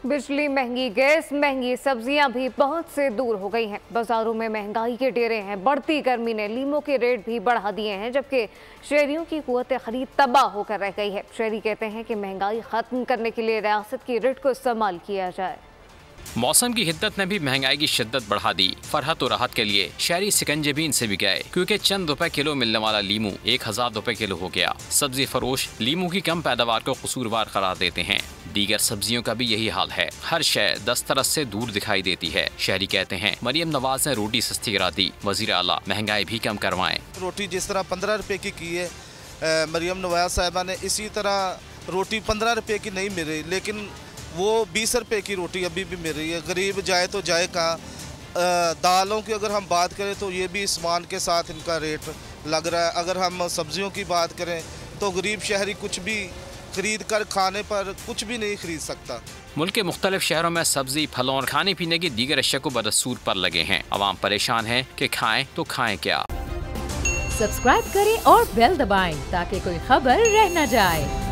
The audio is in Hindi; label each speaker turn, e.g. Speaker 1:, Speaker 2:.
Speaker 1: बिजली महंगी, गैस महंगी, सब्जियां भी बहुत से दूर हो गई हैं। बाजारों में महंगाई के डेरे हैं। बढ़ती गर्मी ने लीमों के रेट भी बढ़ा दिए हैं, जबकि शहरियों की कुव्वत खरीद तबाह होकर रह गई है। शहरी कहते हैं कि महंगाई खत्म करने के लिए रियासत की रेट को इस्तेमाल किया जाए।
Speaker 2: मौसम की हिद्दत ने भी महंगाई की शिद्दत बढ़ा दी। फरहत और राहत के लिए शहरी सिकंजे भी इनसे भी गए, क्योंकि चंद रुपए किलो मिलने वाला लीमू 1000 रुपए किलो हो गया। सब्जी फरोश लीमू की कम पैदावार को कसूरवार करार देते हैं। दीगर सब्जियों का भी यही हाल है। हर शय दस्तरस से दूर दिखाई देती है। शहरी कहते हैं मरियम नवाज ने रोटी सस्ती करा दी, वजीर आला महंगाई भी कम करवाएं।
Speaker 3: रोटी जिस तरह 15 रुपए की है, मरियम नवाज साहिबा ने, इसी तरह रोटी 15 रुपए की नहीं मिल रही, लेकिन वो 20 रुपए की रोटी अभी भी मिल रही है। गरीब जाए तो जाए कहाँ। दालों की अगर हम बात करें तो ये भी आसमान के साथ इनका रेट लग रहा है। अगर हम सब्जियों की बात करें तो गरीब शहरी कुछ भी खरीद कर खाने पर कुछ भी नहीं खरीद सकता।
Speaker 2: मुल्क के मुख्तलिफ शहरों में सब्जी, फलों और खाने पीने की दीगर अशिया को बदस्तूर पर लगे हैं। अवाम परेशान है कि खाएं तो खाएं क्या।
Speaker 4: सब्सक्राइब करें और बेल दबाएं ताकि कोई खबर रह न जाए।